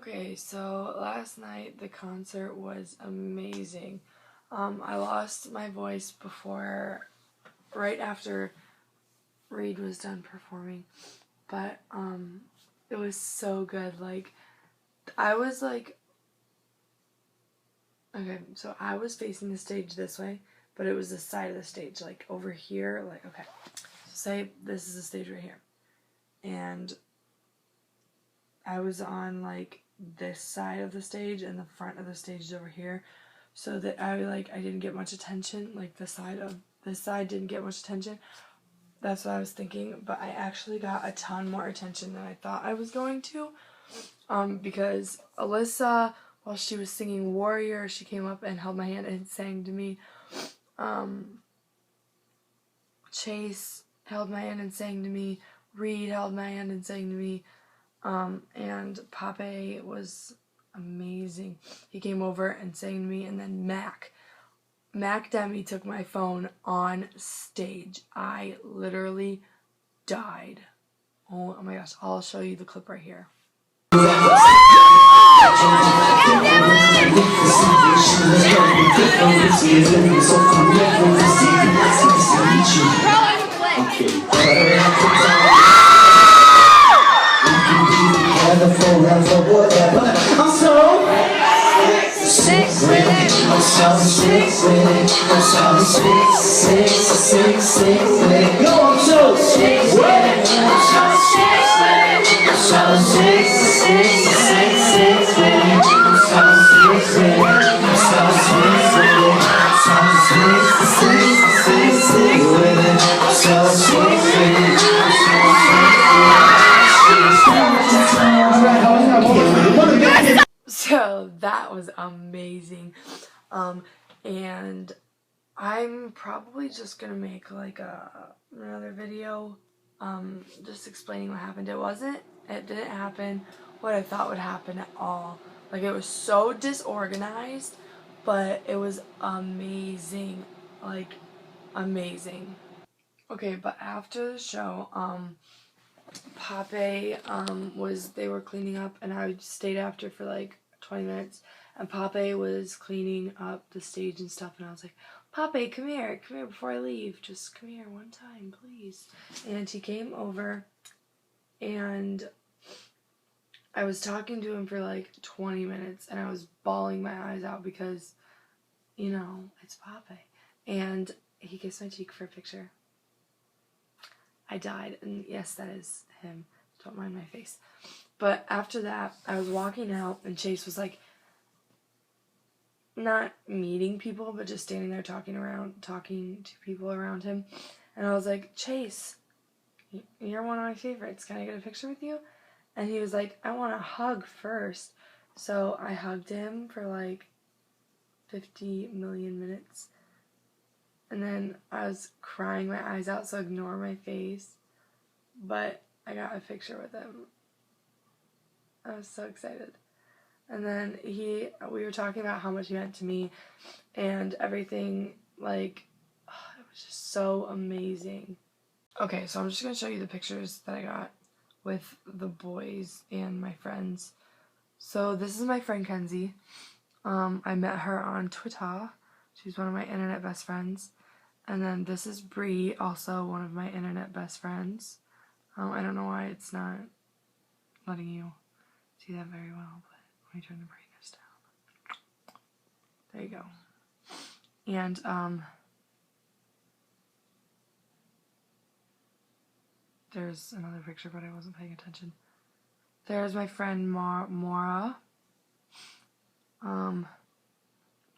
Okay, so last night the concert was amazing. I lost my voice right after Reed was done performing, but it was so good. Like, I was like, okay, so I was facing the stage this way, but it was the side of the stage, like over here, like, okay. So say this is the stage right here, and I was on like this side of the stage and the front of the stage is over here, so that I didn't get much attention, like this side didn't get much attention. That's what I was thinking, but I actually got a ton more attention than I thought I was going to, because Alyssa, while she was singing Warrior, she came up and held my hand and sang to me. Chase held my hand and sang to me. Reed held my hand and sang to me. And Pape was amazing. He came over and sang to me, and then Mac Demi took my phone on stage. I literally died. Oh my gosh, I'll show you the clip right here. I'm so sick with it. I'm so sick with it. I'm so sick with it. Yo, I'm so sick with it. I'm so sick with it. I'm so sick with it. I'm so sick with it. I'm so sick with it. I'm so sick with it. I'm so sick with it. So that was amazing. And I'm probably just gonna make like another video just explaining what happened. It didn't happen what I thought would happen at all. Like, it was so disorganized, but it was amazing. Like, amazing. Okay, but after the show, Pape they were cleaning up, and I stayed after for like 20 minutes, and Pape was cleaning up the stage and stuff, and I was like, Pape, come here before I leave, just come here one time, please. And he came over, and I was talking to him for like 20 minutes, and I was bawling my eyes out because, you know, it's Pape. And he kissed my cheek for a picture. I died, and yes, that is him. Don't mind my face. But after that, I was walking out, and Chase was like, not meeting people, but just standing there talking to people around him. And I was like, Chase, you're one of my favorites. Can I get a picture with you? And he was like, I want a hug first. So I hugged him for like 50 million minutes. And then I was crying my eyes out, so ignore my face. But I got a picture with him. I was so excited. And then we were talking about how much he meant to me and everything. Like, it was just so amazing. Okay, so I'm just going to show you the pictures that I got with the boys and my friends. So this is my friend Kenzie. I met her on Twitter. She's one of my internet best friends. And then this is Bree, also one of my internet best friends. I don't know why it's not letting you see that very well, but let me turn the brightness down. There you go. And there's another picture, but I wasn't paying attention. There's my friend Mora.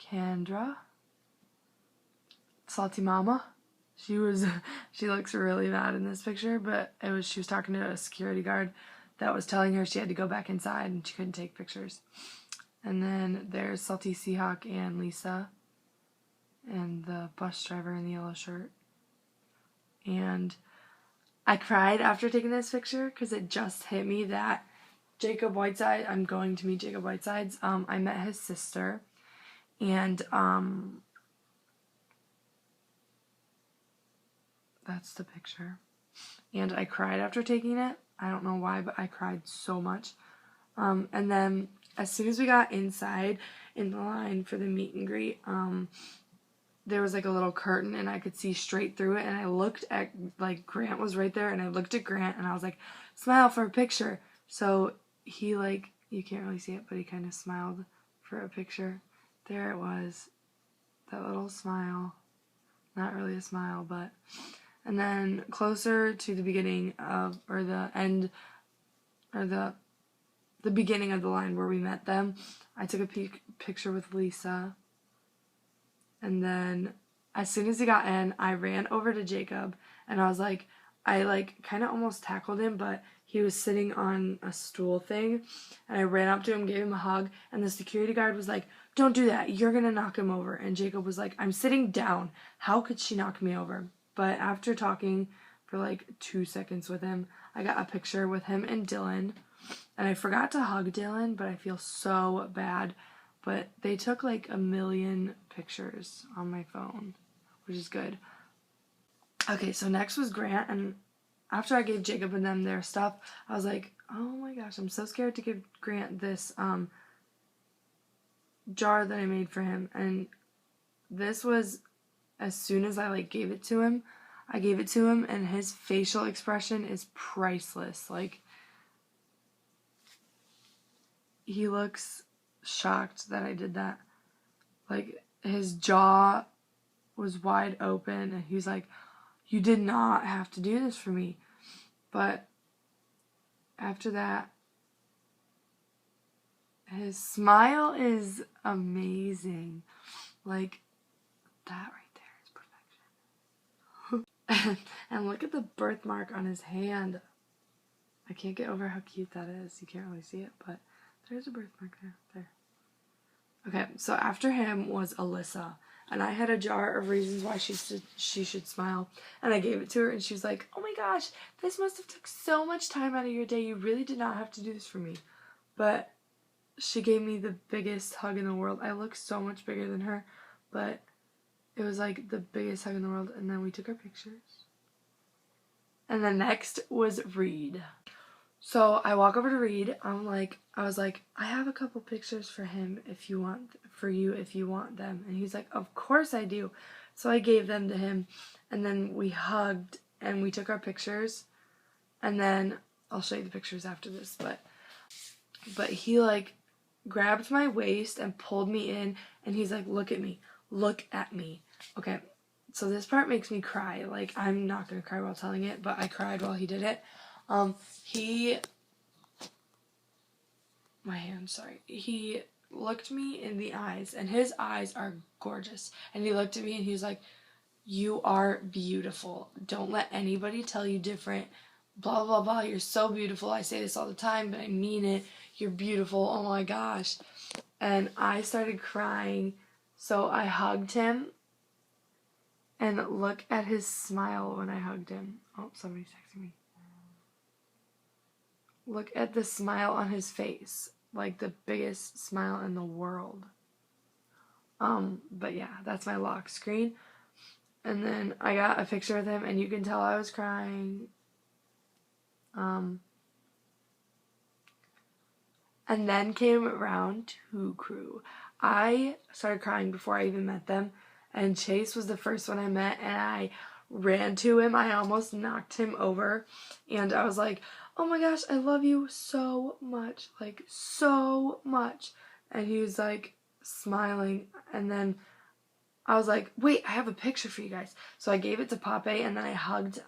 Kendra. Salty Mama. She looks really mad in this picture, but she was talking to a security guard that was telling her she had to go back inside and she couldn't take pictures. And then there's Salty Seahawk and Lisa and the bus driver in the yellow shirt. And I cried after taking this picture because it just hit me that Jacob Whiteside, I'm going to meet Jacob Whitesides. I met his sister, and that's the picture. And I cried after taking it. I don't know why, but I cried so much. And then as soon as we got inside in the line for the meet and greet, there was like a little curtain and I could see straight through it, and I looked at, like, Grant was right there, and I looked at Grant and I was like, smile for a picture. So he, like, you can't really see it, but he kind of smiled for a picture. There it was, that little smile. Not really a smile, but... And then closer to the beginning of, or the end, or the beginning of the line where we met them, I took a picture with Lisa. And then as soon as he got in, I ran over to Jacob and I was like, I like kind of almost tackled him, but he was sitting on a stool thing, and I ran up to him, gave him a hug, and the security guard was like, don't do that, you're gonna knock him over. And Jacob was like, I'm sitting down, how could she knock me over? But after talking for like 2 seconds with him, I got a picture with him and Dylan, and I forgot to hug Dylan, but I feel so bad. But they took like 1 million pictures on my phone, which is good. Okay, so next was Grant, and after I gave Jacob and them their stuff, I was like, oh my gosh, I'm so scared to give Grant this jar that I made for him. And this was, as soon as I like gave it to him, and his facial expression is priceless. Like, he looks shocked that I did that. Like, his jaw was wide open, and he was like, you did not have to do this for me. But after that, his smile is amazing. Like, that right there is perfection. And look at the birthmark on his hand. I can't get over how cute that is. You can't really see it, but there's a birthmark there. Okay, so after him was Alyssa. And I had a jar of reasons why she should smile. And I gave it to her, and she was like, oh my gosh, this must have took so much time out of your day. You really did not have to do this for me. But she gave me the biggest hug in the world. I look so much bigger than her, but it was like the biggest hug in the world. And then we took our pictures. And then next was Reed. So I walk over to Reed. I was like, I have a couple pictures for him if you want them. And he's like, of course I do. So I gave them to him, and then we hugged and we took our pictures. And then I'll show you the pictures after this, but he like grabbed my waist and pulled me in, and he's like, look at me. Okay. So this part makes me cry. Like, I'm not going to cry while telling it, but I cried while he did it. He looked me in the eyes, and his eyes are gorgeous. And he looked at me and he was like, you are beautiful. Don't let anybody tell you different. Blah, blah, blah. You're so beautiful. I say this all the time, but I mean it. You're beautiful. Oh my gosh. And I started crying. So I hugged him. And look at his smile when I hugged him. Oh, somebody's texting me. Look at the smile on his face. Like the biggest smile in the world. But yeah, that's my lock screen. And then I got a picture with him, and you can tell I was crying. And then came round 2 crew. I started crying before I even met them, and Chase was the first one I met, and I ran to him. I almost knocked him over, and I was like, oh my gosh, I love you so much, like so much. And he was like smiling, and then I was like, wait, I have a picture for you guys. So I gave it to Pape, and then I hugged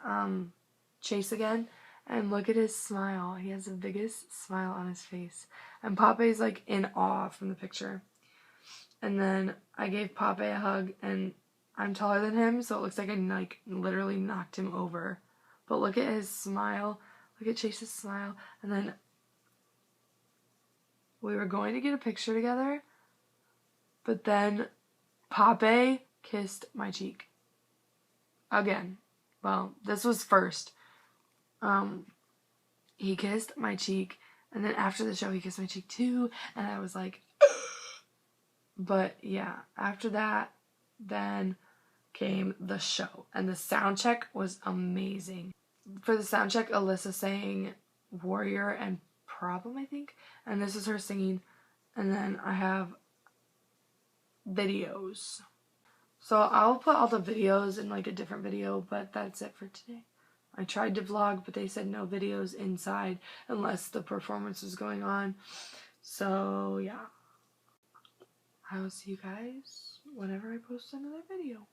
Chase again, and look at his smile. He has the biggest smile on his face, and Pape's like in awe from the picture. And then I gave Pape a hug, and I'm taller than him, so it looks like I like literally knocked him over. But look at his smile. Look at Chase's smile. And then we were going to get a picture together, but then Pape kissed my cheek. Again. Well, this was first. He kissed my cheek, and then after the show he kissed my cheek too, and I was like, but yeah, after that, then came the show, and the sound check was amazing. For the sound check, Alyssa sang Warrior and Problem, I think, and this is her singing And then I have videos. So I'll put all the videos in like a different video, but that's it for today. I tried to vlog, but they said no videos inside unless the performance was going on. So yeah. I will see you guys whenever I post another video.